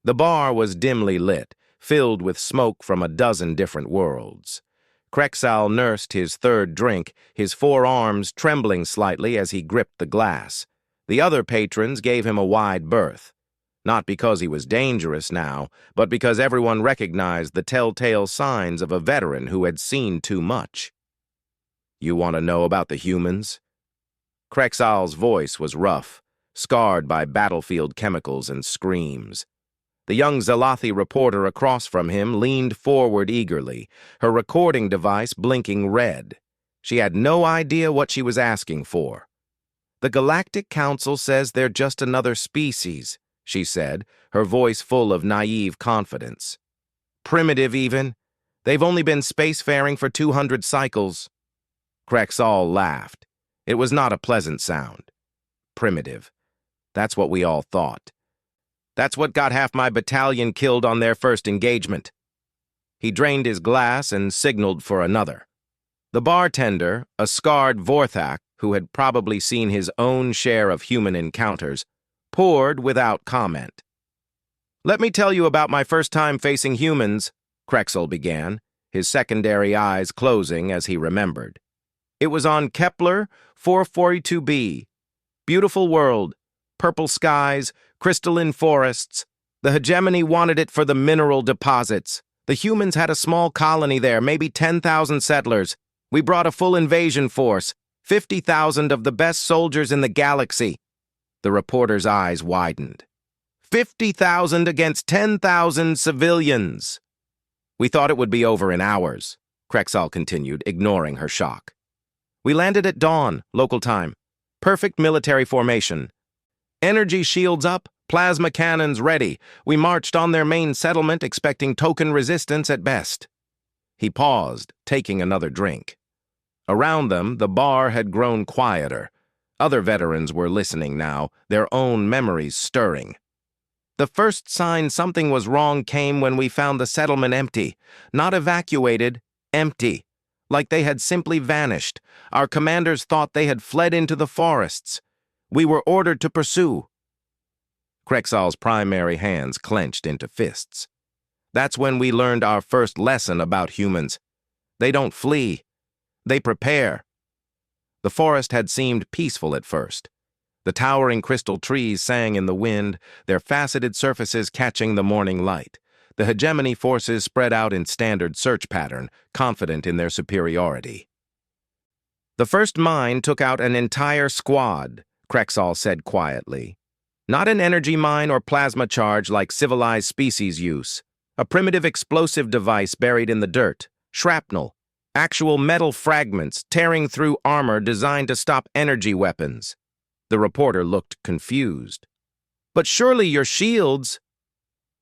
The bar was dimly lit, filled with smoke from a dozen different worlds. Krexal nursed his third drink, his forearms trembling slightly as he gripped the glass. The other patrons gave him a wide berth. Not because he was dangerous now, but because everyone recognized the telltale signs of a veteran who had seen too much. "You want to know about the humans?" Krexal's voice was rough, scarred by battlefield chemicals and screams. The young Zalathi reporter across from him leaned forward eagerly, her recording device blinking red. She had no idea what she was asking for. "The Galactic Council says they're just another species," she said, her voice full of naive confidence. "Primitive, even. They've only been spacefaring for 200 cycles." Krexal laughed. It was not a pleasant sound. Primitive. That's what we all thought. "That's what got half my battalion killed on their first engagement." He drained his glass and signaled for another. The bartender, a scarred Vorthak who had probably seen his own share of human encounters, poured without comment. "Let me tell you about my first time facing humans," Krexal began, his secondary eyes closing as he remembered. "It was on Kepler 442b. Beautiful world, purple skies, crystalline forests. The hegemony wanted it for the mineral deposits. The humans had a small colony there, maybe 10,000 settlers. We brought a full invasion force, 50,000 of the best soldiers in the galaxy." The reporter's eyes widened. 50,000 against 10,000 civilians. "We thought it would be over in hours," Krexal continued, ignoring her shock. "We landed at dawn, local time. Perfect military formation. Energy shields up, plasma cannons ready. We marched on their main settlement expecting token resistance at best." He paused, taking another drink. Around them, the bar had grown quieter. Other veterans were listening now, their own memories stirring. "The first sign something was wrong came when we found the settlement empty. Not evacuated, empty. Like they had simply vanished. Our commanders thought they had fled into the forests. We were ordered to pursue." Krexal's primary hands clenched into fists. "That's when we learned our first lesson about humans. They don't flee. They prepare." The forest had seemed peaceful at first. The towering crystal trees sang in the wind, their faceted surfaces catching the morning light. The hegemony forces spread out in standard search pattern, confident in their superiority. "The first mine took out an entire squad," Krexal said quietly. "Not an energy mine or plasma charge like civilized species use. A primitive explosive device buried in the dirt. Shrapnel. Actual metal fragments tearing through armor designed to stop energy weapons." The reporter looked confused. "But surely your shields—"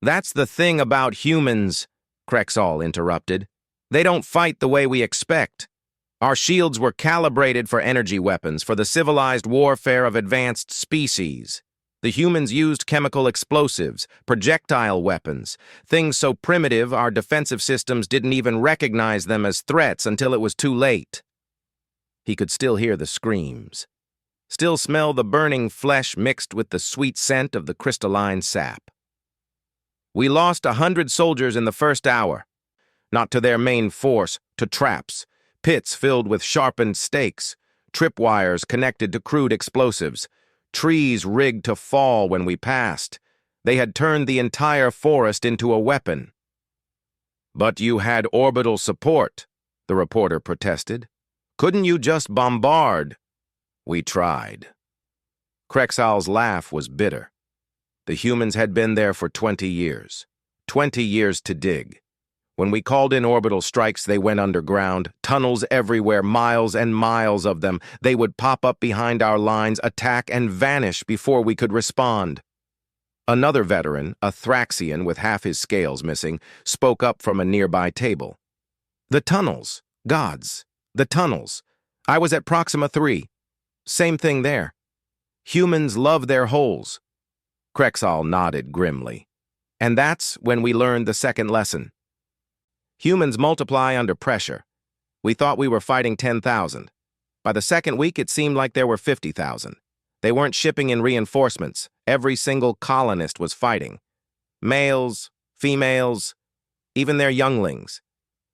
"That's the thing about humans," Krexal interrupted. "They don't fight the way we expect. Our shields were calibrated for energy weapons, for the civilized warfare of advanced species. The humans used chemical explosives, projectile weapons, things so primitive our defensive systems didn't even recognize them as threats until it was too late." He could still hear the screams, still smell the burning flesh mixed with the sweet scent of the crystalline sap. "We lost 100 soldiers in the first hour. Not to their main force, to traps, pits filled with sharpened stakes, tripwires connected to crude explosives, trees rigged to fall when we passed. They had turned the entire forest into a weapon." "But you had orbital support," the reporter protested. "Couldn't you just bombard?" "We tried." Krexal's laugh was bitter. The humans had been there for 20 years. 20 years to dig. When we called in orbital strikes, they went underground, tunnels everywhere, miles and miles of them. They would pop up behind our lines, attack, and vanish before we could respond. Another veteran, a Thraxian with half his scales missing, spoke up from a nearby table. "The tunnels. Gods. The tunnels. I was at Proxima 3. Same thing there. Humans love their holes." Krexal nodded grimly. "And that's when we learned the second lesson. Humans multiply under pressure. We thought we were fighting 10,000. By the second week, it seemed like there were 50,000. They weren't shipping in reinforcements. Every single colonist was fighting. Males, females, even their younglings.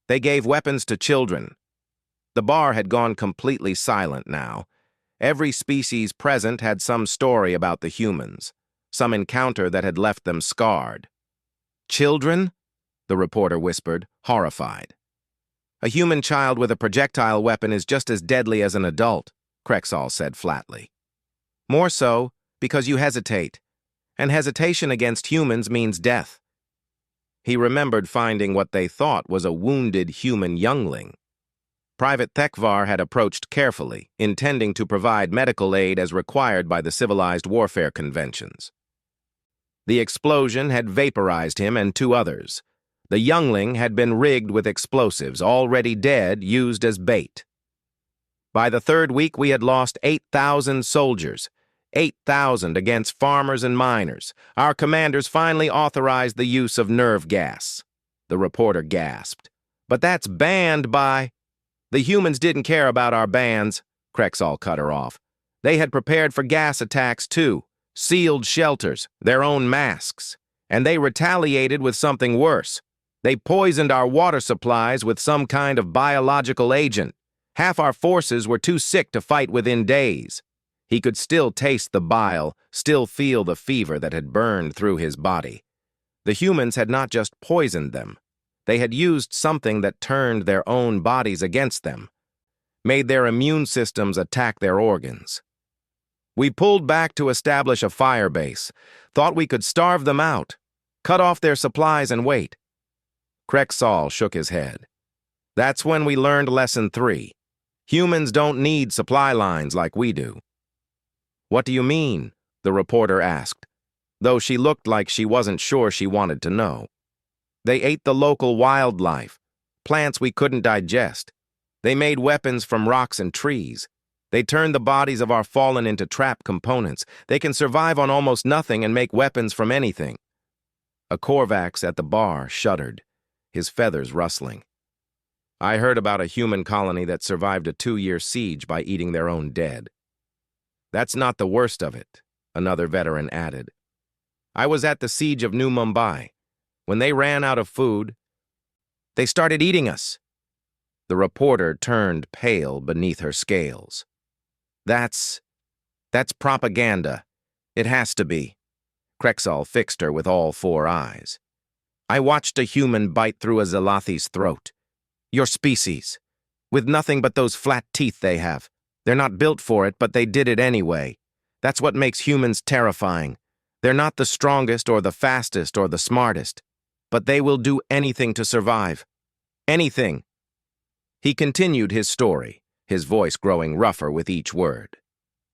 They gave weapons to children. The bar had gone completely silent now. Every species present had some story about the humans, some encounter that had left them scarred. Children? The reporter whispered, horrified. A human child with a projectile weapon is just as deadly as an adult, Krexall said flatly. More so because you hesitate, and hesitation against humans means death. He remembered finding what they thought was a wounded human youngling. Private Thekvar had approached carefully, intending to provide medical aid as required by the civilized warfare conventions. The explosion had vaporized him and two others. The youngling had been rigged with explosives, already dead, used as bait. By the third week, we had lost 8,000 soldiers. 8,000 against farmers and miners. Our commanders finally authorized the use of nerve gas. The reporter gasped. But that's banned by... The humans didn't care about our bans, Krexall cut her off. They had prepared for gas attacks too. Sealed shelters, their own masks. And they retaliated with something worse. They poisoned our water supplies with some kind of biological agent. Half our forces were too sick to fight within days. He could still taste the bile, still feel the fever that had burned through his body. The humans had not just poisoned them. They had used something that turned their own bodies against them, made their immune systems attack their organs. We pulled back to establish a fire base, thought we could starve them out, cut off their supplies and wait. Krexall shook his head. That's when we learned lesson 3. Humans don't need supply lines like we do. What do you mean? The reporter asked, though she looked like she wasn't sure she wanted to know. They ate the local wildlife, plants we couldn't digest. They made weapons from rocks and trees. They turned the bodies of our fallen into trap components. They can survive on almost nothing and make weapons from anything. A Korvax at the bar shuddered, his feathers rustling. I heard about a human colony that survived a 2-year siege by eating their own dead. That's not the worst of it, another veteran added. I was at the siege of New Mumbai. When they ran out of food, they started eating us. The reporter turned pale beneath her scales. That's propaganda. It has to be. Krexall fixed her with all 4 eyes. I watched a human bite through a Zelathi's throat. Your species. With nothing but those flat teeth they have. They're not built for it, but they did it anyway. That's what makes humans terrifying. They're not the strongest or the fastest or the smartest, but they will do anything to survive. Anything. He continued his story, his voice growing rougher with each word.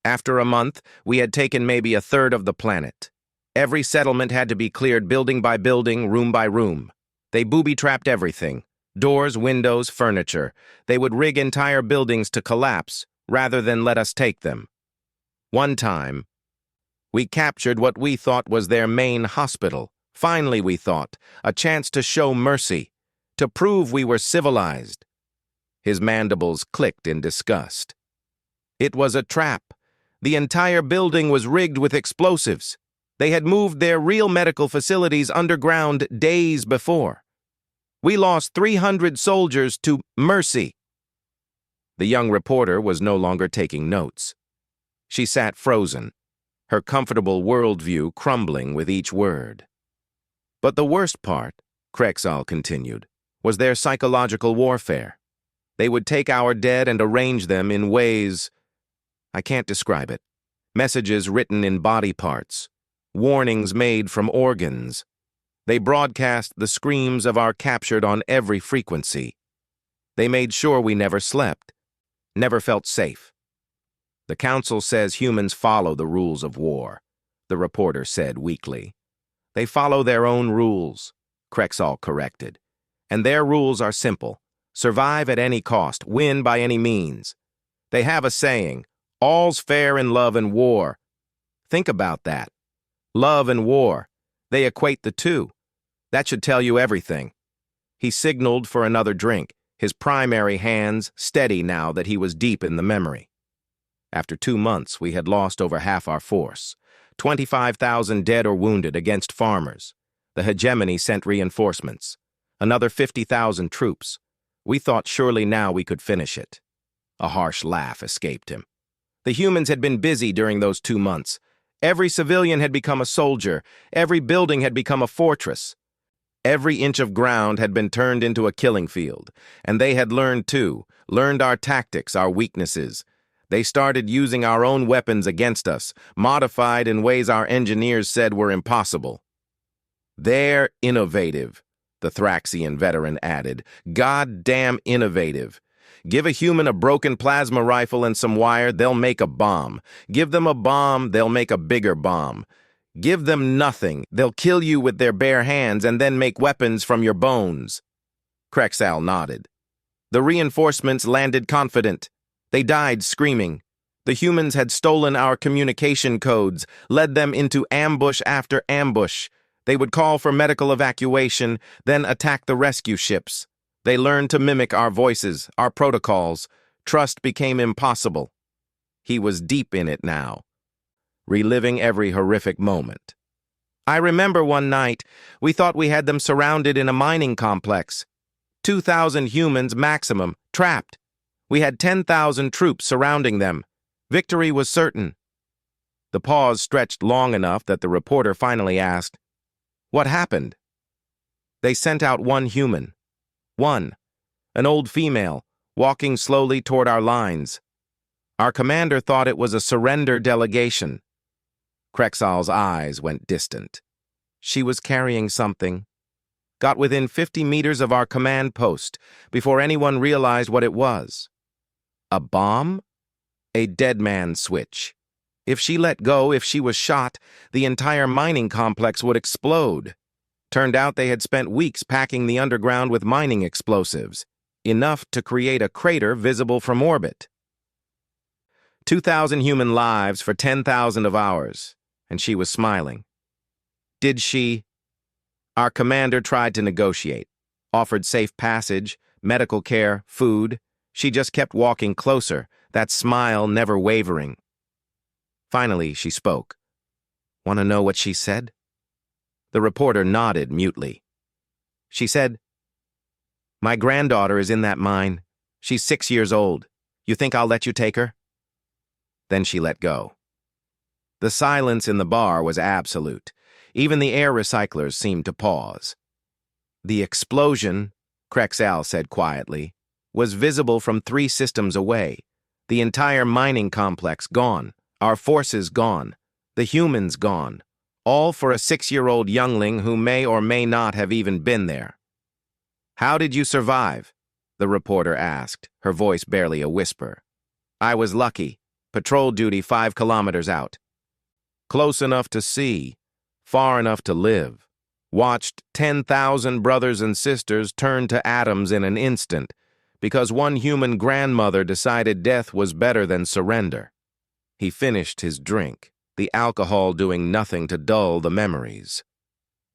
After a month, we had taken maybe 1/3 of the planet. Every settlement had to be cleared building by building, room by room. They booby-trapped everything. Doors, windows, furniture. They would rig entire buildings to collapse, rather than let us take them. One time, we captured what we thought was their main hospital. Finally, we thought, a chance to show mercy, to prove we were civilized. His mandibles clicked in disgust. It was a trap. The entire building was rigged with explosives. They had moved their real medical facilities underground days before. We lost 300 soldiers to mercy. The young reporter was no longer taking notes. She sat frozen, her comfortable worldview crumbling with each word. But the worst part, Krexall continued, was their psychological warfare. They would take our dead and arrange them in ways... I can't describe it. Messages written in body parts. Warnings made from organs. They broadcast the screams of our captured on every frequency. They made sure we never slept, never felt safe. The council says humans follow the rules of war, the reporter said weakly. They follow their own rules, Krexall corrected. And their rules are simple. Survive at any cost, win by any means. They have a saying, all's fair in love and war. Think about that. Love and war. They equate the two. That should tell you everything. He signaled for another drink, his primary hands steady now that he was deep in the memory. After 2 months, we had lost over half our force. 25,000 dead or wounded against farmers. The hegemony sent reinforcements. Another 50,000 troops. We thought surely now we could finish it. A harsh laugh escaped him. The humans had been busy during those 2 months. Every civilian had become a soldier. Every building had become a fortress. Every inch of ground had been turned into a killing field. And they had learned too, learned our tactics, our weaknesses. They started using our own weapons against us, modified in ways our engineers said were impossible. They're innovative, the Thraxian veteran added. Goddamn innovative. Give a human a broken plasma rifle and some wire, they'll make a bomb. Give them a bomb, they'll make a bigger bomb. Give them nothing, they'll kill you with their bare hands and then make weapons from your bones. Krexal nodded. The reinforcements landed confident. They died screaming. The humans had stolen our communication codes, led them into ambush after ambush. They would call for medical evacuation, then attack the rescue ships. They learned to mimic our voices, our protocols. Trust became impossible. He was deep in it now, reliving every horrific moment. I remember one night, we thought we had them surrounded in a mining complex. 2,000 humans maximum, trapped. We had 10,000 troops surrounding them. Victory was certain. The pause stretched long enough that the reporter finally asked, "What happened?" They sent out one human. One, an old female, walking slowly toward our lines. Our commander thought it was a surrender delegation. Krexal's eyes went distant. She was carrying something. Got within 50 meters of our command post before anyone realized what it was. A bomb? A dead man switch. If she let go, if she was shot, the entire mining complex would explode. Turned out they had spent weeks packing the underground with mining explosives, enough to create a crater visible from orbit. 2,000 human lives for 10,000 of ours, and she was smiling. Did she? Our commander tried to negotiate, offered safe passage, medical care, food. She just kept walking closer, that smile never wavering. Finally, she spoke. Want to know what she said? The reporter nodded mutely. She said, "My granddaughter is in that mine. She's 6 years old. You think I'll let you take her?" Then she let go. The silence in the bar was absolute. Even the air recyclers seemed to pause. The explosion, Krexal said quietly, was visible from 3 systems away. The entire mining complex gone, our forces gone, the humans gone. All for a 6-year-old youngling who may or may not have even been there. "How did you survive?" the reporter asked, her voice barely a whisper. "I was lucky. Patrol duty 5 kilometers out. Close enough to see, far enough to live. Watched 10,000 brothers and sisters turn to atoms in an instant because one human grandmother decided death was better than surrender." He finished his drink, the alcohol doing nothing to dull the memories.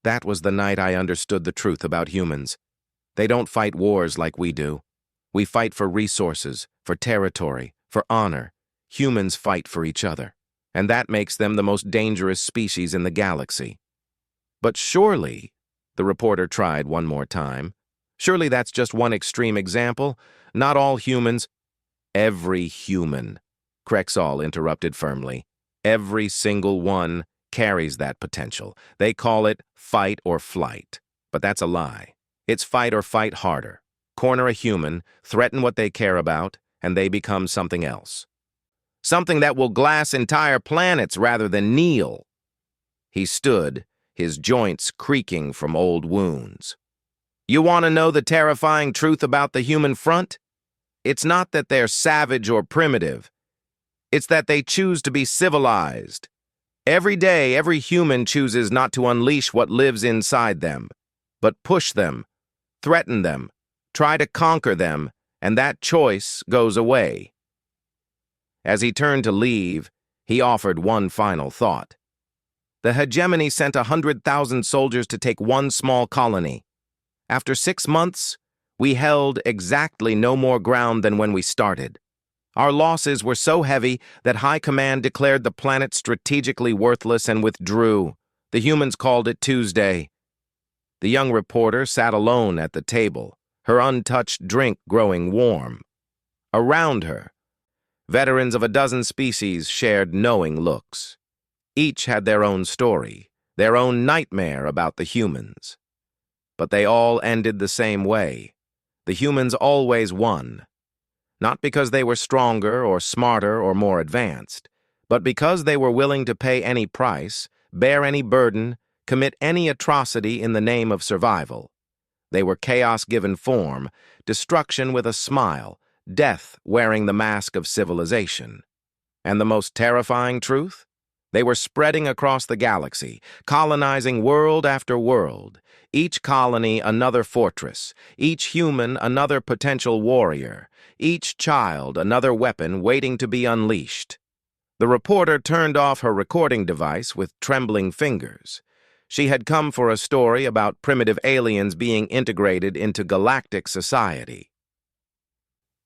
That was the night I understood the truth about humans. They don't fight wars like we do. We fight for resources, for territory, for honor. Humans fight for each other, and that makes them the most dangerous species in the galaxy. But surely, the reporter tried one more time, surely that's just one extreme example. Not all humans. Every human, Krexal interrupted firmly. Every single one carries that potential. They call it fight or flight. But that's a lie. It's fight or fight harder. Corner a human, threaten what they care about, and they become something else. Something that will glass entire planets rather than kneel. He stood, his joints creaking from old wounds. You want to know the terrifying truth about the human front? It's not that they're savage or primitive. It's that they choose to be civilized. Every day, every human chooses not to unleash what lives inside them, but push them, threaten them, try to conquer them, and that choice goes away. As he turned to leave, he offered one final thought. The hegemony sent 100,000 soldiers to take one small colony. After 6 months, we held exactly no more ground than when we started. Our losses were so heavy that High Command declared the planet strategically worthless and withdrew. The humans called it Tuesday. The young reporter sat alone at the table, her untouched drink growing warm. Around her, veterans of a dozen species shared knowing looks. Each had their own story, their own nightmare about the humans. But they all ended the same way. The humans always won. Not because they were stronger or smarter or more advanced, but because they were willing to pay any price, bear any burden, commit any atrocity in the name of survival. They were chaos given form, destruction with a smile, death wearing the mask of civilization. And the most terrifying truth? They were spreading across the galaxy, colonizing world after world, each colony another fortress, each human another potential warrior, each child another weapon waiting to be unleashed. The reporter turned off her recording device with trembling fingers. She had come for a story about primitive aliens being integrated into galactic society.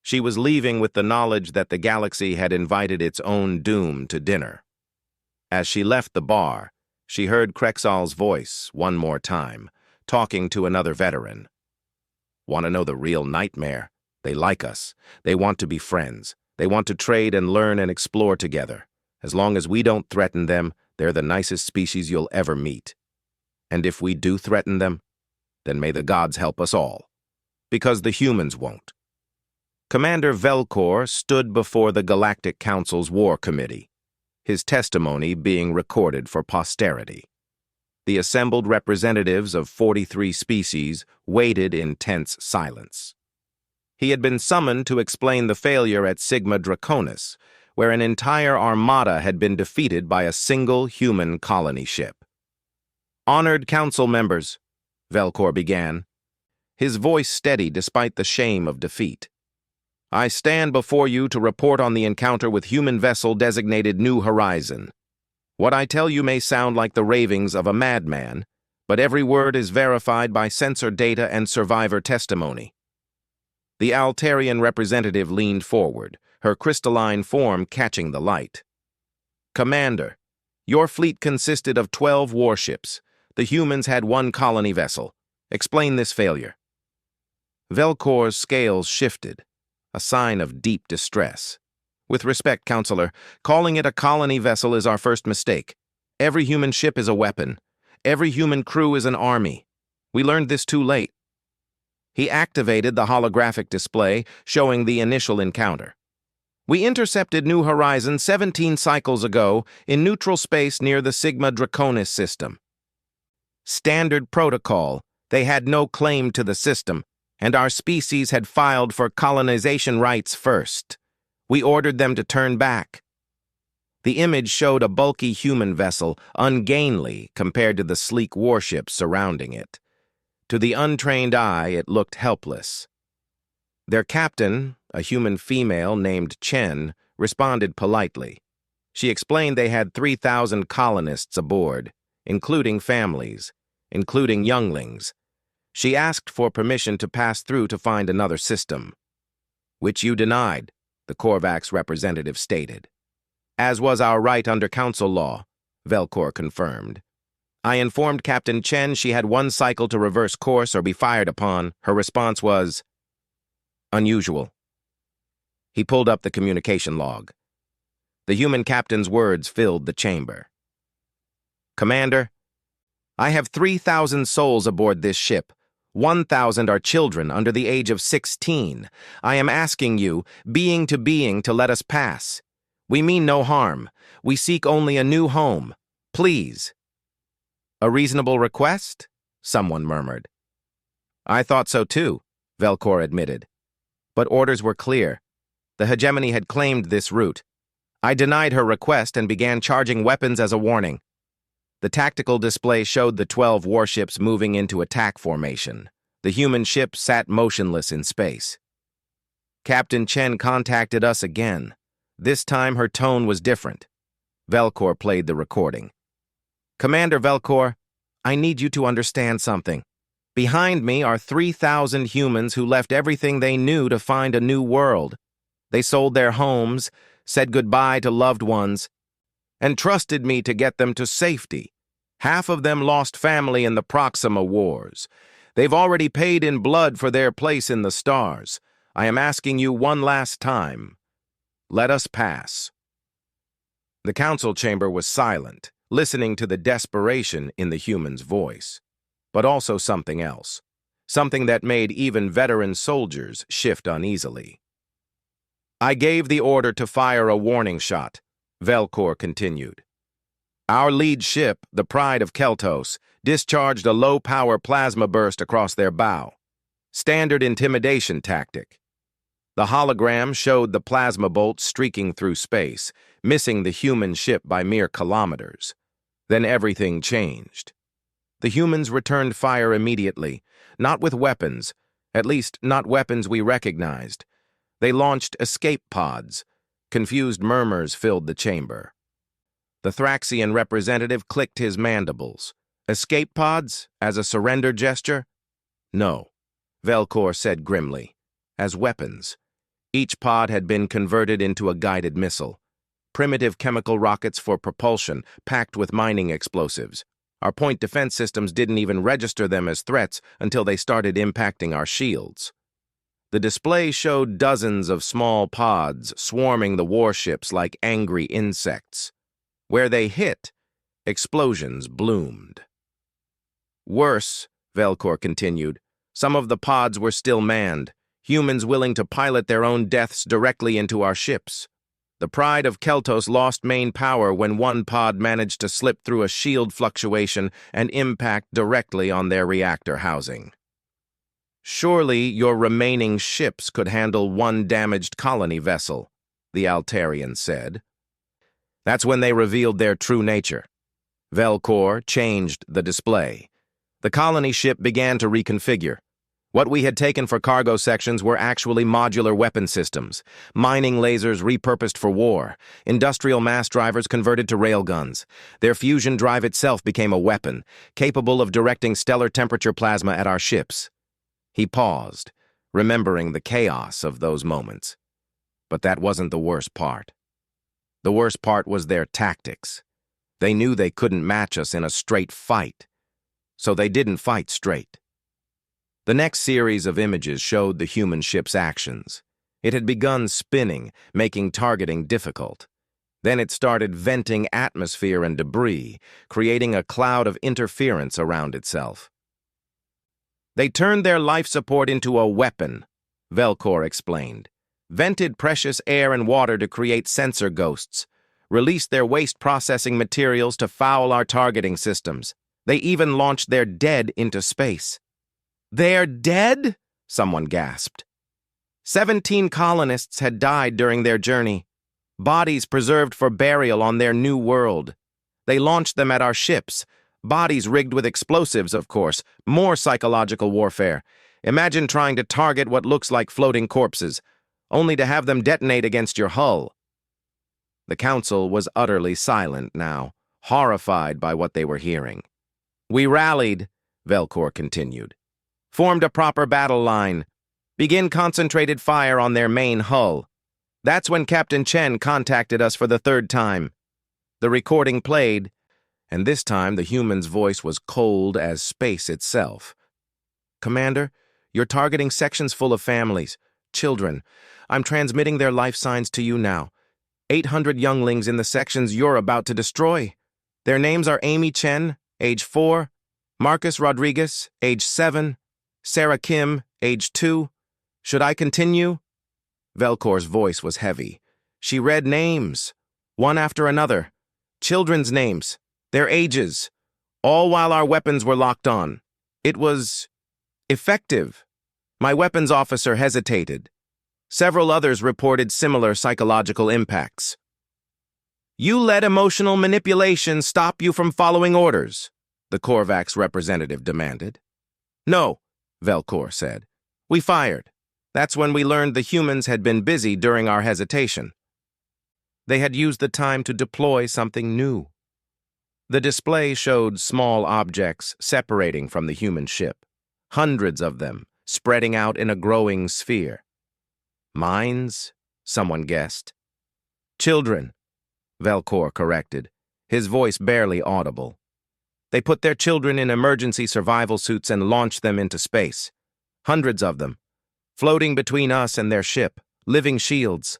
She was leaving with the knowledge that the galaxy had invited its own doom to dinner. As she left the bar, she heard Krexal's voice one more time, talking to another veteran. "Want to know the real nightmare? They like us. They want to be friends. They want to trade and learn and explore together. As long as we don't threaten them, they're the nicest species you'll ever meet. And if we do threaten them, then may the gods help us all. Because the humans won't." Commander Velcor stood before the Galactic Council's War Committee, his testimony being recorded for posterity. The assembled representatives of 43 species waited in tense silence. He had been summoned to explain the failure at Sigma Draconis, where an entire armada had been defeated by a single human colony ship. "Honored council members," Velcor began, his voice steady despite the shame of defeat. "I stand before you to report on the encounter with human vessel designated New Horizon. What I tell you may sound like the ravings of a madman, but every word is verified by sensor data and survivor testimony." The Altarian representative leaned forward, her crystalline form catching the light. "Commander, your fleet consisted of 12 warships. The humans had 1 colony vessel. Explain this failure." Velcor's scales shifted, a sign of deep distress. "With respect, Counselor, calling it a colony vessel is our first mistake. Every human ship is a weapon. Every human crew is an army. We learned this too late." He activated the holographic display, showing the initial encounter. "We intercepted New Horizon 17 cycles ago in neutral space near the Sigma Draconis system. Standard protocol, they had no claim to the system, and our species had filed for colonization rights first. We ordered them to turn back." The image showed a bulky human vessel, ungainly compared to the sleek warships surrounding it. To the untrained eye, it looked helpless. Their captain, a human female named Chen, responded politely. She explained they had 3,000 colonists aboard, including families, including younglings. She asked for permission to pass through to find another system. "Which you denied," the Korvax representative stated. "As was our right under council law," Velcor confirmed. "I informed Captain Chen she had 1 cycle to reverse course or be fired upon. Her response was unusual." He pulled up the communication log. The human captain's words filled the chamber. "Commander, I have 3,000 souls aboard this ship. 1,000 are children under the age of 16. I am asking you, being, to let us pass. We mean no harm. We seek only a new home. Please." "A reasonable request?" someone murmured. "I thought so too," Velcor admitted. "But orders were clear. The hegemony had claimed this route. I denied her request and began charging weapons as a warning." The tactical display showed the 12 warships moving into attack formation. The human ship sat motionless in space. Captain Chen contacted us again. This time her tone was different. Velcor played the recording. "Commander Velcor, I need you to understand something. Behind me are 3,000 humans who left everything they knew to find a new world. They sold their homes, said goodbye to loved ones, and trusted me to get them to safety. Half of them lost family in the Proxima Wars. They've already paid in blood for their place in the stars. I am asking you one last time. Let us pass." The council chamber was silent, listening to the desperation in the human's voice. But also something else. Something that made even veteran soldiers shift uneasily. "I gave the order to fire a warning shot," Velcor continued. "Our lead ship, the Pride of Keltos, discharged a low-power plasma burst across their bow. Standard intimidation tactic. The hologram showed the plasma bolt streaking through space, missing the human ship by mere kilometers. Then everything changed. The humans returned fire immediately, not with weapons, at least not weapons we recognized. They launched escape pods. Confused murmurs filled the chamber. The Thraxian representative clicked his mandibles. Escape pods? As a surrender gesture? No, Velcor said grimly. As weapons. Each pod had been converted into a guided missile. Primitive chemical rockets for propulsion, packed with mining explosives. Our point defense systems didn't even register them as threats until they started impacting our shields. The display showed dozens of small pods swarming the warships like angry insects. Where they hit, explosions bloomed. Worse, Velcor continued, some of the pods were still manned, humans willing to pilot their own deaths directly into our ships. The Pride of Keltos lost main power when one pod managed to slip through a shield fluctuation and impact directly on their reactor housing. "Surely your remaining ships could handle one damaged colony vessel," the Altarian said. That's when they revealed their true nature. Velcor changed the display. The colony ship began to reconfigure. What we had taken for cargo sections were actually modular weapon systems, mining lasers repurposed for war, industrial mass drivers converted to railguns. Their fusion drive itself became a weapon, capable of directing stellar temperature plasma at our ships. He paused, remembering the chaos of those moments. But that wasn't the worst part. The worst part was their tactics. They knew they couldn't match us in a straight fight, so they didn't fight straight. The next series of images showed the human ship's actions. It had begun spinning, making targeting difficult. Then it started venting atmosphere and debris, creating a cloud of interference around itself. "They turned their life support into a weapon," Velcor explained. "Vented precious air and water to create sensor ghosts. Released their waste processing materials to foul our targeting systems. They even launched their dead into space." "They're dead?" someone gasped. 17 colonists had died during their journey, bodies preserved for burial on their new world. They launched them at our ships, bodies rigged with explosives, of course, more psychological warfare. Imagine trying to target what looks like floating corpses, only to have them detonate against your hull. The council was utterly silent now, horrified by what they were hearing. "We rallied," Velcor continued. "Formed a proper battle line. Begin concentrated fire on their main hull. That's when Captain Chen contacted us for the third time. The recording played, and this time the human's voice was cold as space itself. "Commander, you're targeting sections full of families, children. I'm transmitting their life signs to you now. 800 younglings in the sections you're about to destroy. Their names are Amy Chen, age 4, Marcus Rodriguez, age 7, Sarah Kim, age 2. Should I continue?" Velcor's voice was heavy. She read names, one after another. Children's names, their ages, all while our weapons were locked on. It was effective. My weapons officer hesitated. Several others reported similar psychological impacts. "You let emotional manipulation stop you from following orders?" the Korvax representative demanded. "No," Velcor said. "We fired. That's when we learned the humans had been busy during our hesitation. They had used the time to deploy something new." The display showed small objects separating from the human ship, hundreds of them, spreading out in a growing sphere. "Mines?" someone guessed. "Children," Velcor corrected, his voice barely audible. They put their children in emergency survival suits and launched them into space. Hundreds of them, floating between us and their ship, living shields.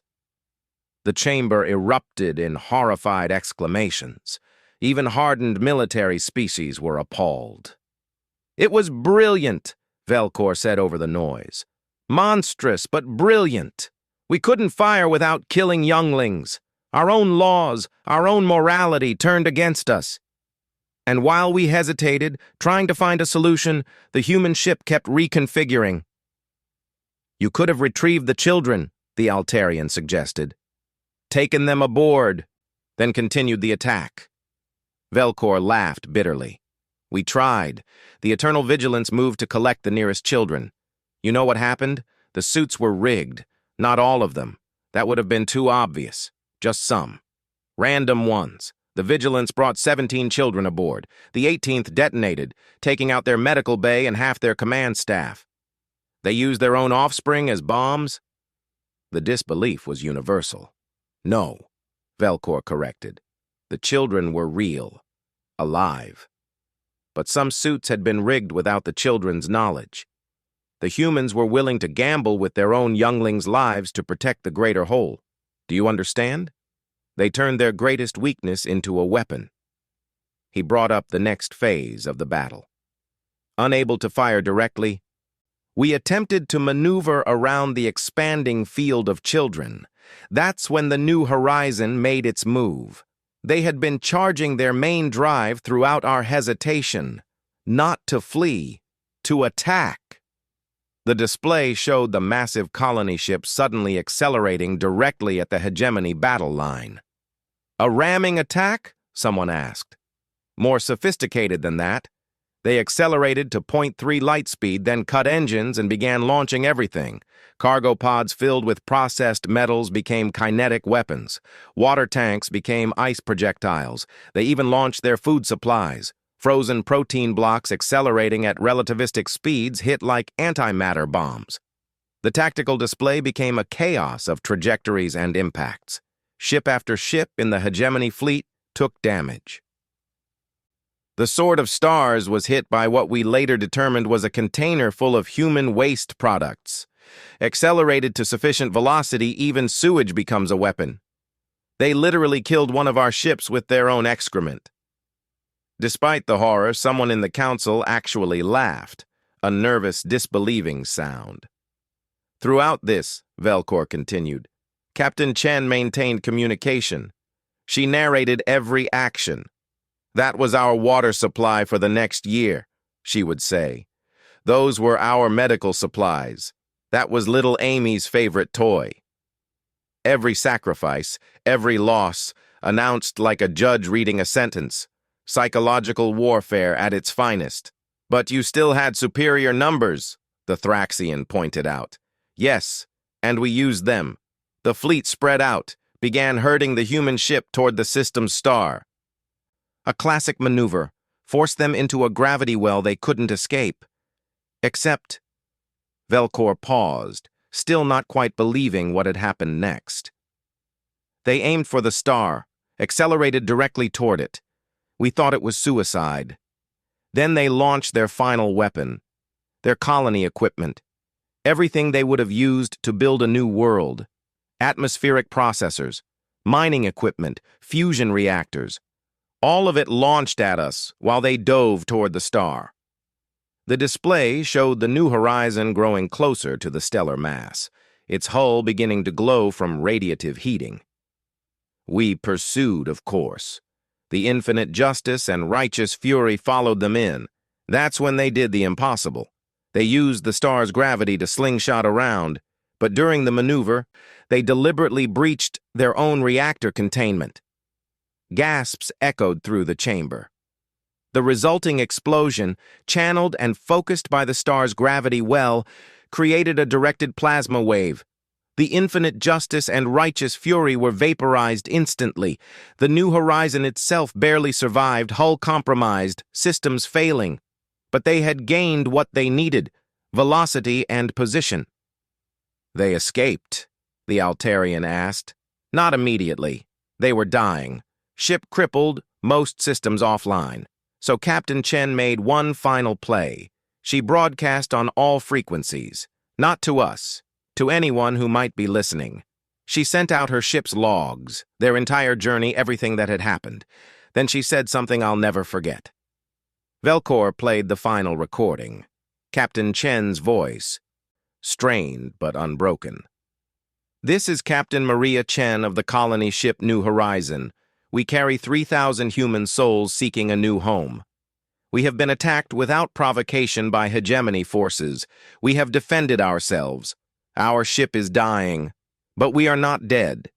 The chamber erupted in horrified exclamations. Even hardened military species were appalled. "It was brilliant," Velcor said over the noise. "Monstrous, but brilliant. We couldn't fire without killing younglings. Our own laws, our own morality turned against us. And while we hesitated, trying to find a solution, the human ship kept reconfiguring." "You could have retrieved the children," the Altarian suggested. "Taken them aboard," then continued the attack. Velcor laughed bitterly. "We tried. The Eternal Vigilance moved to collect the nearest children. You know what happened? The suits were rigged. Not all of them. That would have been too obvious. Just some. Random ones. The Vigilance brought 17 children aboard. The 18th detonated, taking out their medical bay and half their command staff. They used their own offspring as bombs?" The disbelief was universal. "No," Velcor corrected. "The children were real. Alive. But some suits had been rigged without the children's knowledge. The humans were willing to gamble with their own younglings' lives to protect the greater whole. Do you understand? They turned their greatest weakness into a weapon." He brought up the next phase of the battle. Unable to fire directly, we attempted to maneuver around the expanding field of children. That's when the New Horizon made its move. They had been charging their main drive throughout our hesitation, not to flee, to attack. The display showed the massive colony ship suddenly accelerating directly at the hegemony battle line. "A ramming attack?" someone asked. "More sophisticated than that. They accelerated to .3 light speed, then cut engines and began launching everything. Cargo pods filled with processed metals became kinetic weapons. Water tanks became ice projectiles. They even launched their food supplies. Frozen protein blocks accelerating at relativistic speeds hit like antimatter bombs. The tactical display became a chaos of trajectories and impacts. Ship after ship in the hegemony fleet took damage. The Sword of Stars was hit by what we later determined was a container full of human waste products. Accelerated to sufficient velocity, even sewage becomes a weapon. They literally killed one of our ships with their own excrement. Despite the horror, someone in the council actually laughed, a nervous, disbelieving sound. Throughout this, Velcor continued, Captain Chen maintained communication. She narrated every action. "That was our water supply for the next year," she would say. "Those were our medical supplies. That was little Amy's favorite toy." Every sacrifice, every loss, announced like a judge reading a sentence. Psychological warfare at its finest. "But you still had superior numbers," the Thraxian pointed out. "Yes, and we used them. The fleet spread out, began herding the human ship toward the system's star. A classic maneuver, forced them into a gravity well they couldn't escape. Except..." Velcor paused, still not quite believing what had happened next. "They aimed for the star, accelerated directly toward it. We thought it was suicide. Then they launched their final weapon, their colony equipment, everything they would have used to build a new world. Atmospheric processors, mining equipment, fusion reactors. All of it launched at us while they dove toward the star." The display showed the New Horizon growing closer to the stellar mass, its hull beginning to glow from radiative heating. We pursued, of course. The infinite justice and righteous fury followed them in. That's when they did the impossible. They used the star's gravity to slingshot around, but during the maneuver, they deliberately breached their own reactor containment. Gasps echoed through the chamber. The resulting explosion, channeled and focused by the star's gravity well, created a directed plasma wave. The infinite justice and righteous fury were vaporized instantly. The New Horizon itself barely survived, hull compromised, systems failing. But they had gained what they needed, velocity and position. "They escaped?" the Altarian asked. "Not immediately. They were dying. Ship crippled, most systems offline. So Captain Chen made one final play. She broadcast on all frequencies, not to us, to anyone who might be listening. She sent out her ship's logs, their entire journey, everything that had happened. Then she said something I'll never forget. Velcor played the final recording. Captain Chen's voice, strained but unbroken. This is Captain Maria Chen of the colony ship New Horizon. We carry 3,000 human souls seeking a new home. We have been attacked without provocation by hegemony forces. We have defended ourselves. Our ship is dying, but we are not dead.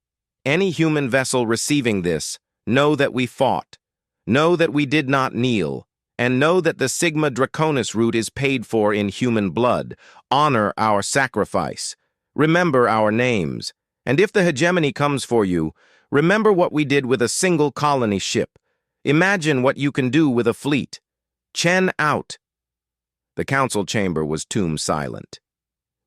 Any human vessel receiving this, know that we fought. Know that we did not kneel. And know that the Sigma Draconis route is paid for in human blood. Honor our sacrifice. Remember our names. And if the hegemony comes for you, remember what we did with a single colony ship. Imagine what you can do with a fleet. Chen out. The council chamber was tomb silent.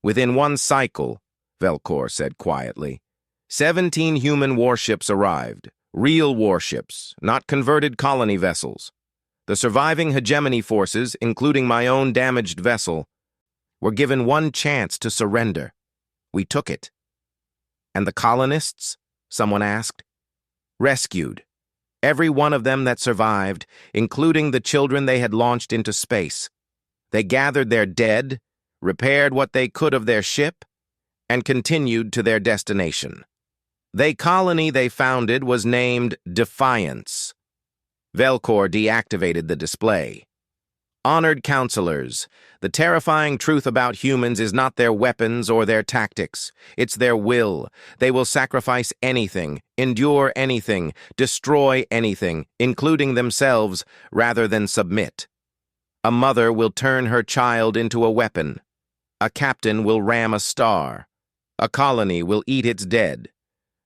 Within one cycle, Velcor said quietly, 17 human warships arrived. Real warships, not converted colony vessels. The surviving hegemony forces, including my own damaged vessel, were given one chance to surrender. We took it. And the colonists? Someone asked. Rescued. Every one of them that survived, including the children they had launched into space. They gathered their dead, repaired what they could of their ship, and continued to their destination. The colony they founded was named Defiance. Velcor deactivated the display. Honored counselors, the terrifying truth about humans is not their weapons or their tactics. It's their will. They will sacrifice anything, endure anything, destroy anything, including themselves, rather than submit. A mother will turn her child into a weapon. A captain will ram a star. A colony will eat its dead.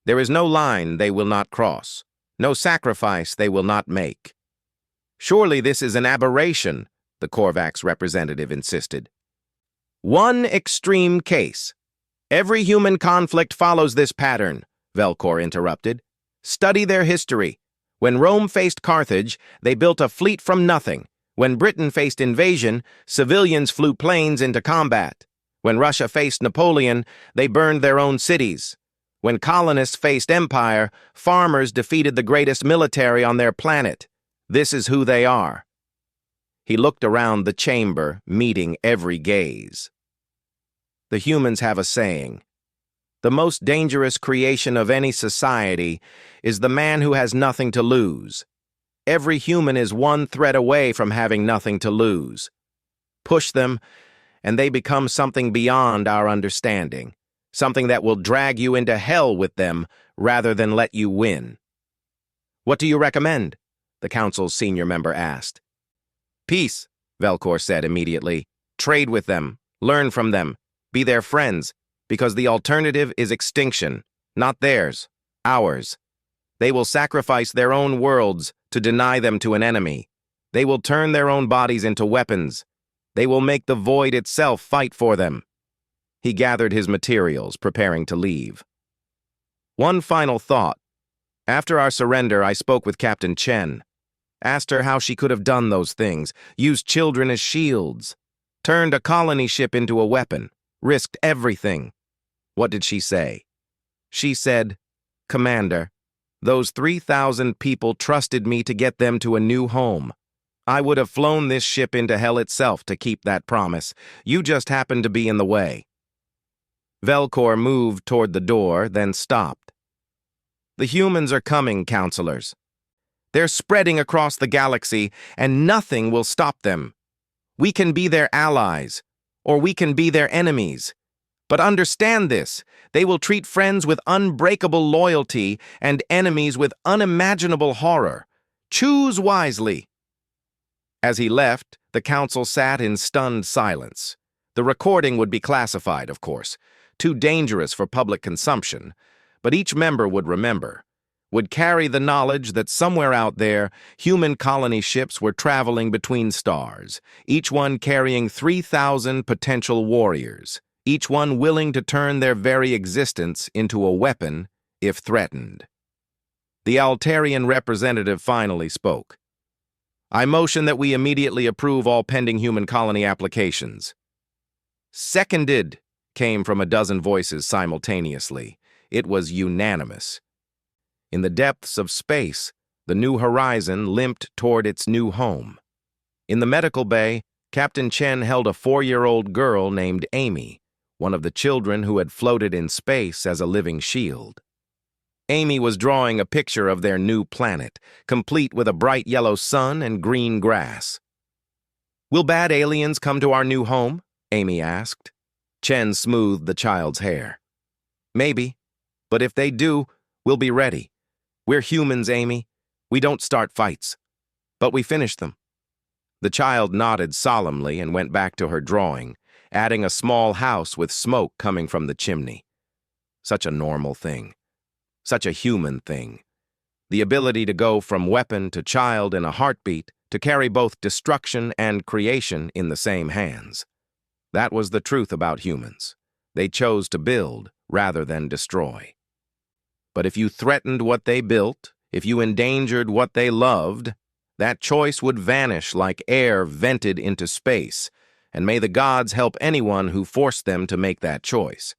There is no line they will not cross. No sacrifice they will not make. Surely this is an aberration, the Korvax representative insisted. One extreme case. Every human conflict follows this pattern, Velcor interrupted. Study their history. When Rome faced Carthage, they built a fleet from nothing. When Britain faced invasion, civilians flew planes into combat. When Russia faced Napoleon, they burned their own cities. When colonists faced empire, farmers defeated the greatest military on their planet. This is who they are. He looked around the chamber, meeting every gaze. The humans have a saying. The most dangerous creation of any society is the man who has nothing to lose. Every human is one thread away from having nothing to lose. Push them, and they become something beyond our understanding. Something that will drag you into hell with them rather than let you win. What do you recommend? The council's senior member asked. Peace, Velcor said immediately. Trade with them, learn from them, be their friends, because the alternative is extinction, not theirs, ours. They will sacrifice their own worlds to deny them to an enemy. They will turn their own bodies into weapons. They will make the void itself fight for them. He gathered his materials, preparing to leave. One final thought. After our surrender, I spoke with Captain Chen. Asked her how she could have done those things, used children as shields, turned a colony ship into a weapon, risked everything. What did she say? She said, Commander, those 3,000 people trusted me to get them to a new home. I would have flown this ship into hell itself to keep that promise. You just happened to be in the way. Velcor moved toward the door, then stopped. The humans are coming, counselors. They're spreading across the galaxy, and nothing will stop them. We can be their allies, or we can be their enemies. But understand this, they will treat friends with unbreakable loyalty and enemies with unimaginable horror. Choose wisely. As he left, the council sat in stunned silence. The recording would be classified, of course. Too dangerous for public consumption, but each member would remember, would carry the knowledge that somewhere out there, human colony ships were traveling between stars, each one carrying 3,000 potential warriors, each one willing to turn their very existence into a weapon if threatened. The Altarian representative finally spoke. I motion that we immediately approve all pending human colony applications. Seconded, came from a dozen voices simultaneously. It was unanimous. In the depths of space, the New Horizon limped toward its new home. In the medical bay, Captain Chen held a 4-year-old girl named Amy, one of the children who had floated in space as a living shield. Amy was drawing a picture of their new planet, complete with a bright yellow sun and green grass. "Will bad aliens come to our new home?" Amy asked. Chen smoothed the child's hair. "Maybe, but if they do, we'll be ready. We're humans, Amy. We don't start fights, but we finish them." The child nodded solemnly and went back to her drawing, adding a small house with smoke coming from the chimney. Such a normal thing. Such a human thing. The ability to go from weapon to child in a heartbeat, to carry both destruction and creation in the same hands. That was the truth about humans. They chose to build rather than destroy. But if you threatened what they built, if you endangered what they loved, that choice would vanish like air vented into space, and may the gods help anyone who forced them to make that choice.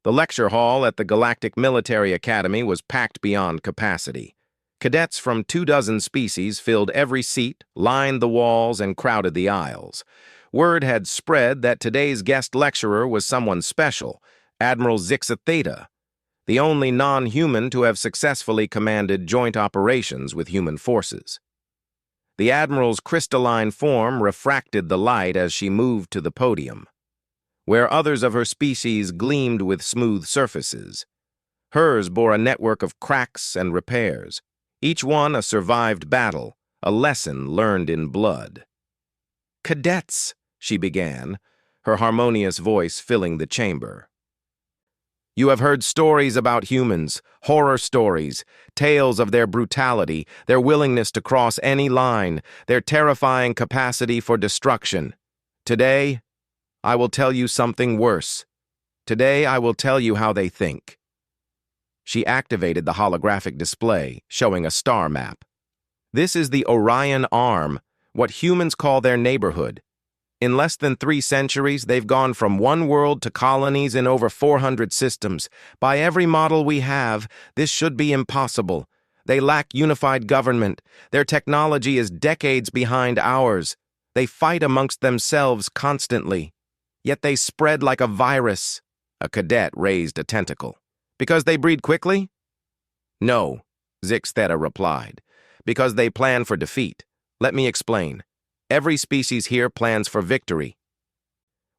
The lecture hall at the Galactic Military Academy was packed beyond capacity. Cadets from 24 species filled every seat, lined the walls, and crowded the aisles. Word had spread that today's guest lecturer was someone special, Admiral Zixa Theta, the only non-human to have successfully commanded joint operations with human forces. The Admiral's crystalline form refracted the light as she moved to the podium, where others of her species gleamed with smooth surfaces. Hers bore a network of cracks and repairs, each one a survived battle, a lesson learned in blood. "Cadets," she began, her harmonious voice filling the chamber. "You have heard stories about humans, horror stories, tales of their brutality, their willingness to cross any line, their terrifying capacity for destruction. Today, I will tell you something worse. Today, I will tell you how they think." She activated the holographic display, showing a star map. "This is the Orion Arm, what humans call their neighborhood. In less than 3 centuries, they've gone from one world to colonies in over 400 systems. By every model we have, this should be impossible. They lack unified government. Their technology is decades behind ours. They fight amongst themselves constantly. Yet they spread like a virus." A cadet raised a tentacle. "Because they breed quickly?" "No," Zix Theta replied. "Because they plan for defeat. Let me explain. Every species here plans for victory.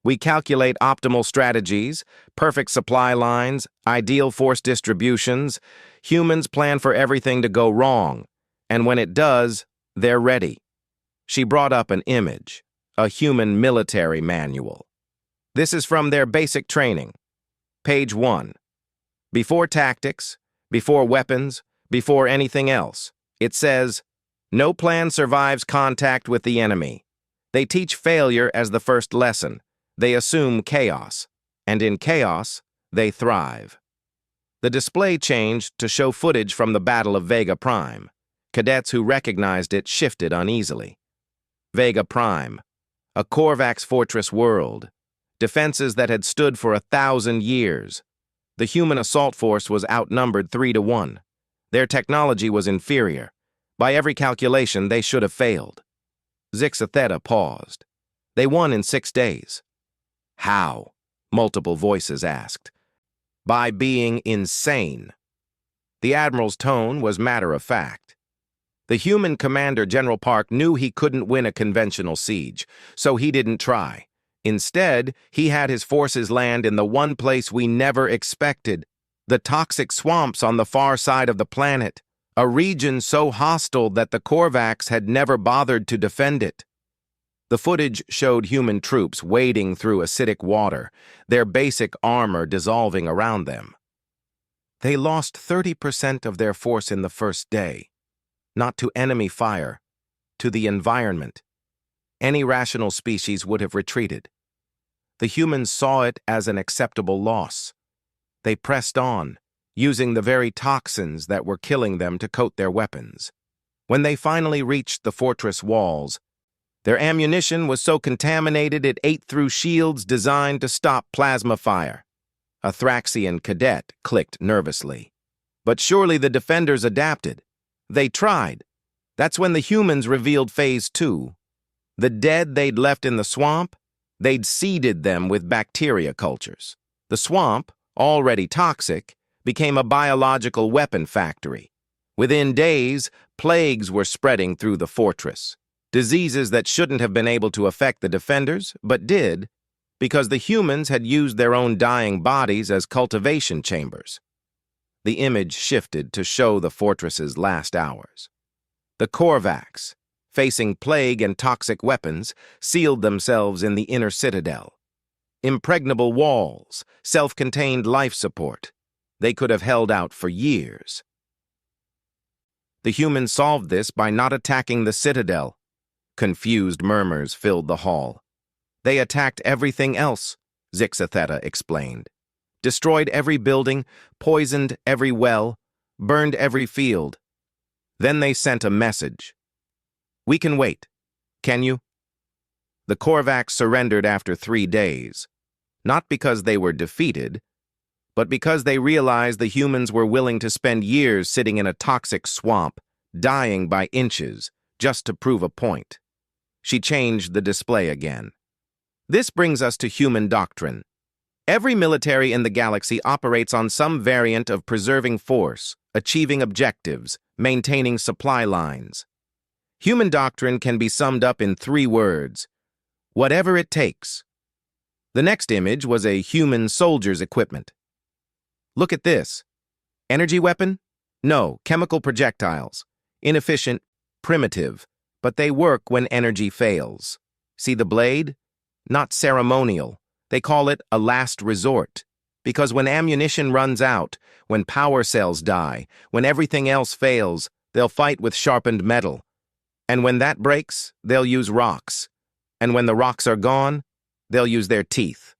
We calculate optimal strategies, perfect supply lines, ideal force distributions. Humans plan for everything to go wrong, and when it does, they're ready." She brought up an image, a human military manual. "This is from their basic training. Page 1. Before tactics, before weapons, before anything else, it says, 'No plan survives contact with the enemy.' They teach failure as the first lesson. They assume chaos, and in chaos, they thrive." The display changed to show footage from the Battle of Vega Prime. Cadets who recognized it shifted uneasily. Vega Prime, a Korvax fortress world, defenses that had stood for 1,000 years. The human assault force was outnumbered 3-1. Their technology was inferior. By every calculation, they should have failed. Zixa Theta paused. "They won in 6 days. "How?" multiple voices asked. "By being insane." The Admiral's tone was matter-of-fact. The human commander, General Park, knew he couldn't win a conventional siege, so he didn't try. Instead, he had his forces land in the one place we never expected, the toxic swamps on the far side of the planet, a region so hostile that the Korvax had never bothered to defend it. The footage showed human troops wading through acidic water, their basic armor dissolving around them. They lost 30% of their force in the first day, not to enemy fire, to the environment. Any rational species would have retreated. The humans saw it as an acceptable loss. They pressed on, using the very toxins that were killing them to coat their weapons. When they finally reached the fortress walls, their ammunition was so contaminated it ate through shields designed to stop plasma fire. A Thraxian cadet clicked nervously. But surely the defenders adapted. They tried. That's when the humans revealed Phase 2. The dead they'd left in the swamp, they'd seeded them with bacteria cultures. The swamp, already toxic, became a biological weapon factory. Within days, plagues were spreading through the fortress. Diseases that shouldn't have been able to affect the defenders, but did, because the humans had used their own dying bodies as cultivation chambers. The image shifted to show the fortress's last hours. The Korvax, facing plague and toxic weapons, sealed themselves in the inner citadel. Impregnable walls, self-contained life support. They could have held out for years. The humans solved this by not attacking the citadel. Confused murmurs filled the hall. They attacked everything else, Zixatheta explained. Destroyed every building, poisoned every well, burned every field. Then they sent a message. We can wait. Can you? The Korvax surrendered after 3 days, not because they were defeated, but because they realized the humans were willing to spend years sitting in a toxic swamp, dying by inches, just to prove a point. She changed the display again. This brings us to human doctrine. Every military in the galaxy operates on some variant of preserving force, achieving objectives, maintaining supply lines. Human doctrine can be summed up in 3 words: whatever it takes. The next image was a human soldier's equipment. Look at this. Energy weapon? No, chemical projectiles. Inefficient, primitive, but they work when energy fails. See the blade? Not ceremonial. They call it a last resort. Because when ammunition runs out, when power cells die, when everything else fails, they'll fight with sharpened metal. And when that breaks, they'll use rocks. And when the rocks are gone, they'll use their teeth.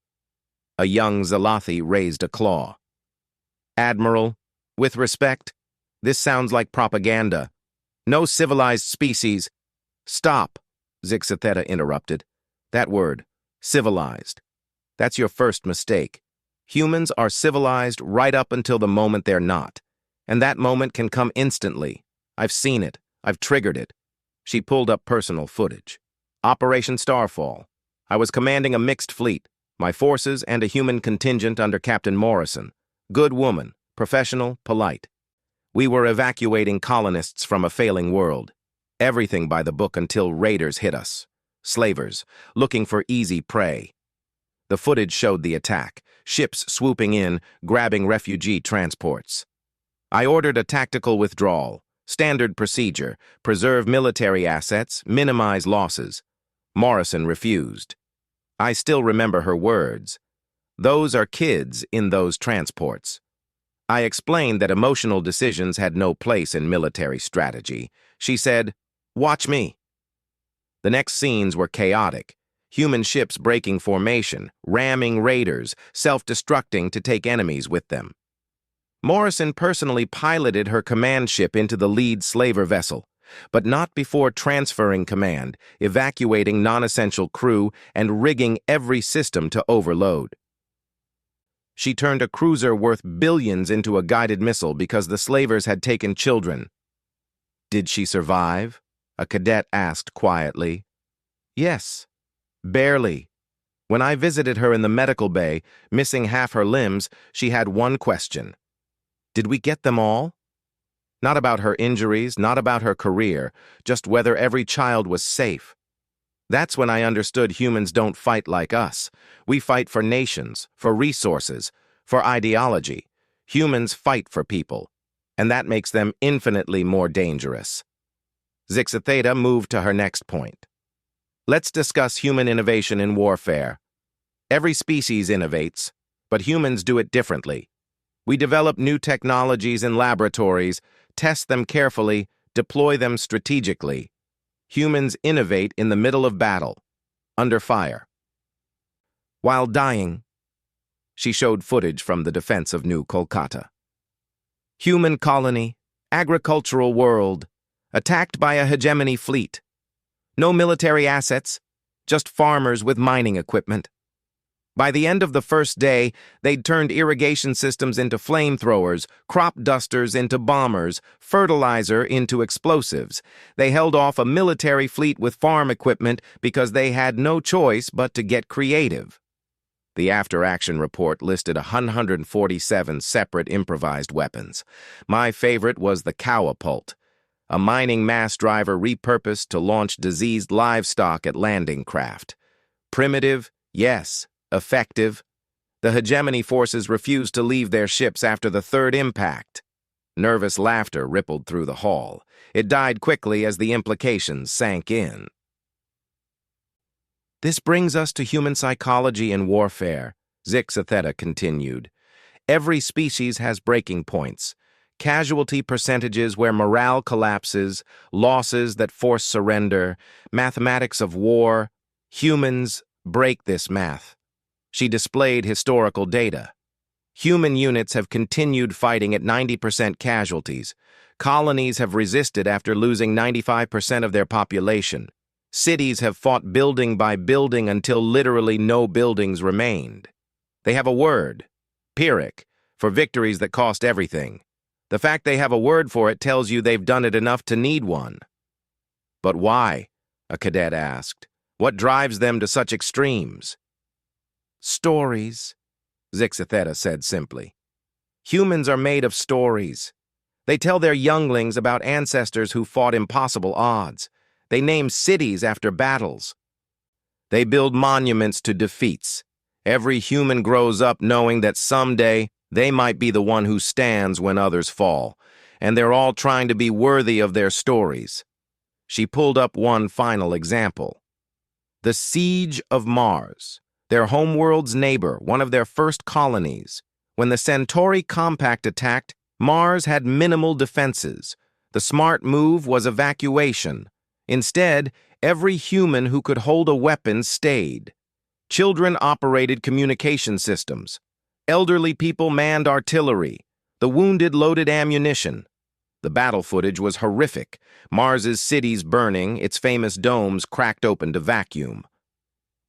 A young Zalathi raised a claw. Admiral, with respect, this sounds like propaganda. No civilized species. Stop, Zixatheta interrupted. That word, civilized. That's your first mistake. Humans are civilized right up until the moment they're not. And that moment can come instantly. I've seen it. I've triggered it. She pulled up personal footage. Operation Starfall. I was commanding a mixed fleet, my forces and a human contingent under Captain Morrison. Good woman, professional, polite. We were evacuating colonists from a failing world. Everything by the book until raiders hit us. Slavers, looking for easy prey. The footage showed the attack, ships swooping in, grabbing refugee transports. I ordered a tactical withdrawal, standard procedure, preserve military assets, minimize losses. Morrison refused. I still remember her words. Those are kids in those transports. I explained that emotional decisions had no place in military strategy. She said, "Watch me." The next scenes were chaotic. Human ships breaking formation, ramming raiders, self-destructing to take enemies with them. Morrison personally piloted her command ship into the lead slaver vessel, but not before transferring command, evacuating non-essential crew, and rigging every system to overload. She turned a cruiser worth billions into a guided missile because the slavers had taken children. Did she survive? A cadet asked quietly. Yes. Barely. When I visited her in the medical bay, missing half her limbs, she had one question. Did we get them all? Not about her injuries, not about her career, just whether every child was safe. That's when I understood humans don't fight like us. We fight for nations, for resources, for ideology. Humans fight for people, and that makes them infinitely more dangerous. Zixatheta moved to her next point. Let's discuss human innovation in warfare. Every species innovates, but humans do it differently. We develop new technologies in laboratories, test them carefully, deploy them strategically. Humans innovate in the middle of battle, under fire. While dying, she showed footage from the defense of New Kolkata. Human colony, agricultural world, attacked by a hegemony fleet. No military assets, just farmers with mining equipment. By the end of the first day, they'd turned irrigation systems into flamethrowers, crop dusters into bombers, fertilizer into explosives. They held off a military fleet with farm equipment because they had no choice but to get creative. The after-action report listed 147 separate improvised weapons. My favorite was the catapult, a mining mass driver repurposed to launch diseased livestock at landing craft. Primitive, yes. Effective. The hegemony forces refused to leave their ships after the third impact. Nervous laughter rippled through the hall. It died quickly as the implications sank in. This brings us to human psychology and warfare, Zixatheta continued. Every species has breaking points, casualty percentages where morale collapses, losses that force surrender, mathematics of war. Humans break this math. She displayed historical data. Human units have continued fighting at 90% casualties. Colonies have resisted after losing 95% of their population. Cities have fought building by building until literally no buildings remained. They have a word, Pyrrhic, for victories that cost everything. The fact they have a word for it tells you they've done it enough to need one. But why? A cadet asked. What drives them to such extremes? Stories, Zixatheta said simply. Humans are made of stories. They tell their younglings about ancestors who fought impossible odds. They name cities after battles. They build monuments to defeats. Every human grows up knowing that someday they might be the one who stands when others fall, and they're all trying to be worthy of their stories. She pulled up one final example. The Siege of Mars. Their homeworld's neighbor, one of their first colonies. When the Centauri Compact attacked, Mars had minimal defenses. The smart move was evacuation. Instead, every human who could hold a weapon stayed. Children operated communication systems. Elderly people manned artillery. The wounded loaded ammunition. The battle footage was horrific. Mars's cities burning, its famous domes cracked open to vacuum.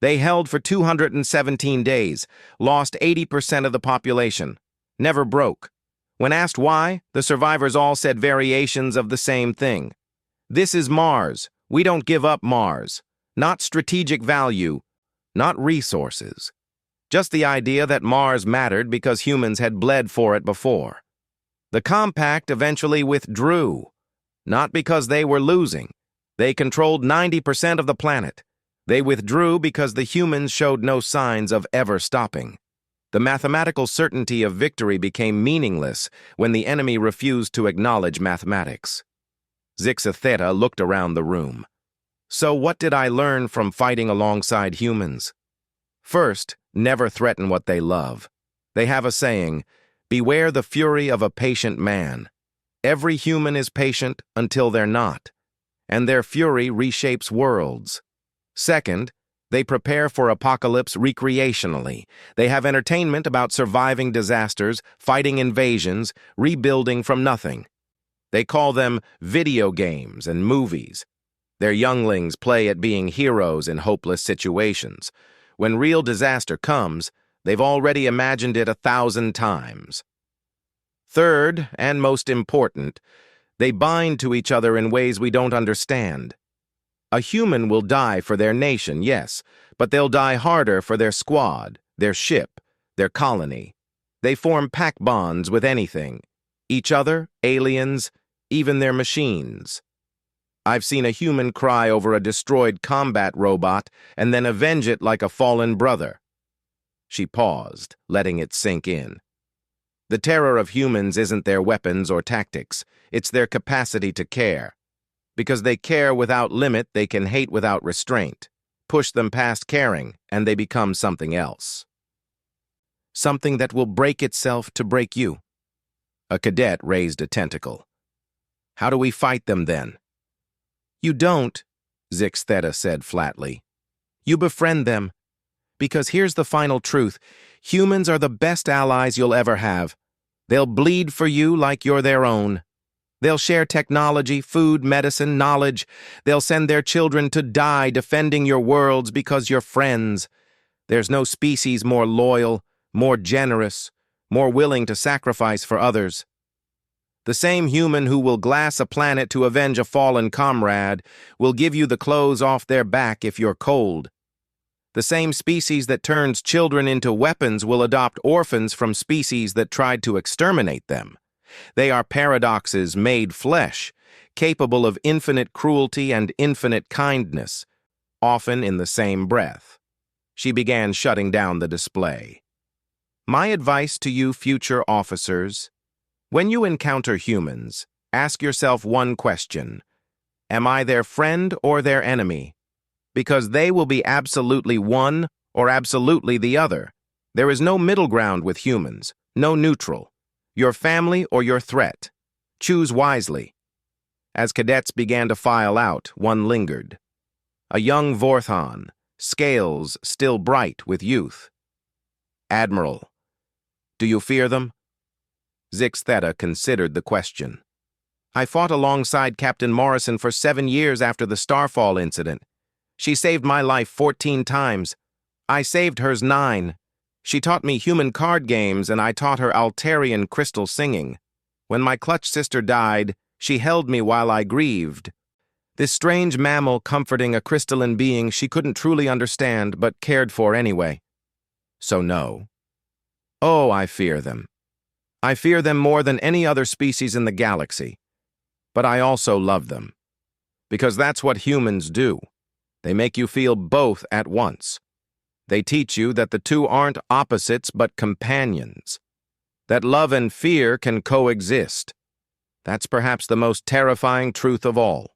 They held for 217 days, lost 80% of the population, never broke. When asked why, the survivors all said variations of the same thing. This is Mars. We don't give up Mars. Not strategic value, not resources. Just the idea that Mars mattered because humans had bled for it before. The Compact eventually withdrew, not because they were losing. They controlled 90% of the planet. They withdrew because the humans showed no signs of ever stopping. The mathematical certainty of victory became meaningless when the enemy refused to acknowledge mathematics. Zixatheta looked around the room. So what did I learn from fighting alongside humans? First, never threaten what they love. They have a saying, beware the fury of a patient man. Every human is patient until they're not, and their fury reshapes worlds. Second, they prepare for apocalypse recreationally. They have entertainment about surviving disasters, fighting invasions, rebuilding from nothing. They call them video games and movies. Their younglings play at being heroes in hopeless situations. When real disaster comes, they've already imagined it 1,000 times. Third, and most important, they bind to each other in ways we don't understand. A human will die for their nation, yes, but they'll die harder for their squad, their ship, their colony. They form pack bonds with anything. Each other, aliens, even their machines. I've seen a human cry over a destroyed combat robot and then avenge it like a fallen brother. She paused, letting it sink in. The terror of humans isn't their weapons or tactics, it's their capacity to care. Because they care without limit, they can hate without restraint. Push them past caring, and they become something else. Something that will break itself to break you. A cadet raised a tentacle. How do we fight them then? You don't, Zixatheta said flatly. You befriend them. Because here's the final truth. Humans are the best allies you'll ever have. They'll bleed for you like you're their own. They'll share technology, food, medicine, knowledge. They'll send their children to die defending your worlds because you're friends. There's no species more loyal, more generous, more willing to sacrifice for others. The same human who will glass a planet to avenge a fallen comrade will give you the clothes off their back if you're cold. The same species that turns children into weapons will adopt orphans from species that tried to exterminate them. They are paradoxes made flesh, capable of infinite cruelty and infinite kindness, often in the same breath. She began shutting down the display. My advice to you future officers: when you encounter humans, ask yourself one question: am I their friend or their enemy? Because they will be absolutely one or absolutely the other. There is no middle ground with humans, no neutral. Your family or your threat. Choose wisely. As cadets began to file out, one lingered. A young Vorthon, scales still bright with youth. Admiral, do you fear them? Zix Theta considered the question. I fought alongside Captain Morrison for 7 years after the Starfall incident. She saved my life 14 times. I saved hers 9. She taught me human card games, and I taught her Altarian crystal singing. When my clutch sister died, she held me while I grieved. This strange mammal comforting a crystalline being she couldn't truly understand, but cared for anyway. So no. Oh, I fear them. I fear them more than any other species in the galaxy. But I also love them. Because that's what humans do. They make you feel both at once. They teach you that the two aren't opposites but companions. That love and fear can coexist. That's perhaps the most terrifying truth of all.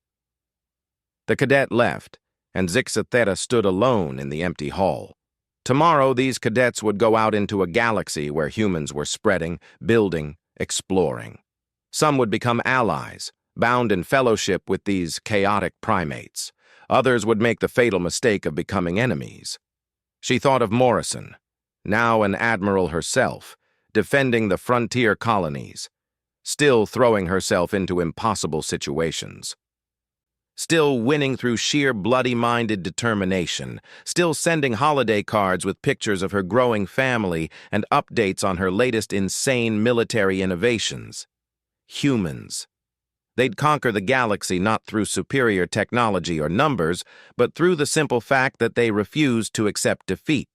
The cadet left, and Zix Theta stood alone in the empty hall. Tomorrow, these cadets would go out into a galaxy where humans were spreading, building, exploring. Some would become allies, bound in fellowship with these chaotic primates. Others would make the fatal mistake of becoming enemies. She thought of Morrison, now an admiral herself, defending the frontier colonies, still throwing herself into impossible situations. Still winning through sheer bloody-minded determination, still sending holiday cards with pictures of her growing family and updates on her latest insane military innovations. Humans. They'd conquer the galaxy not through superior technology or numbers, but through the simple fact that they refused to accept defeat.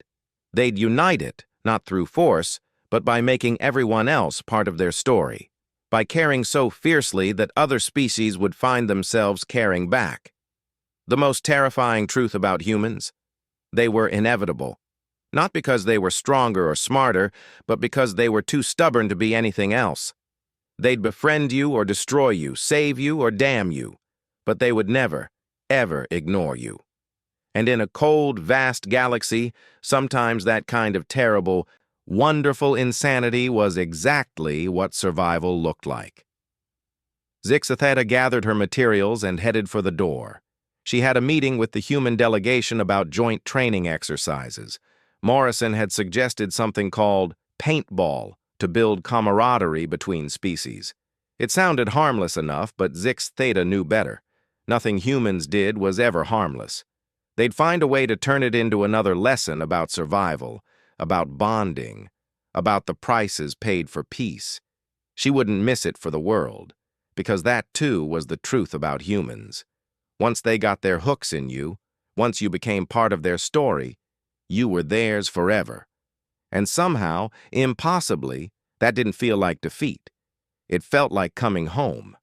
They'd unite it, not through force, but by making everyone else part of their story. By caring so fiercely that other species would find themselves caring back. The most terrifying truth about humans? They were inevitable. Not because they were stronger or smarter, but because they were too stubborn to be anything else. They'd befriend you or destroy you, save you or damn you, but they would never, ever ignore you. And in a cold, vast galaxy, sometimes that kind of terrible, wonderful insanity was exactly what survival looked like. Zix Theta gathered her materials and headed for the door. She had a meeting with the human delegation about joint training exercises. Morrison had suggested something called paintball to build camaraderie between species. It sounded harmless enough, but Zix Theta knew better. Nothing humans did was ever harmless. They'd find a way to turn it into another lesson about survival, about bonding, about the prices paid for peace. She wouldn't miss it for the world, because that too was the truth about humans. Once they got their hooks in you, once you became part of their story, you were theirs forever. And somehow, impossibly, that didn't feel like defeat. It felt like coming home.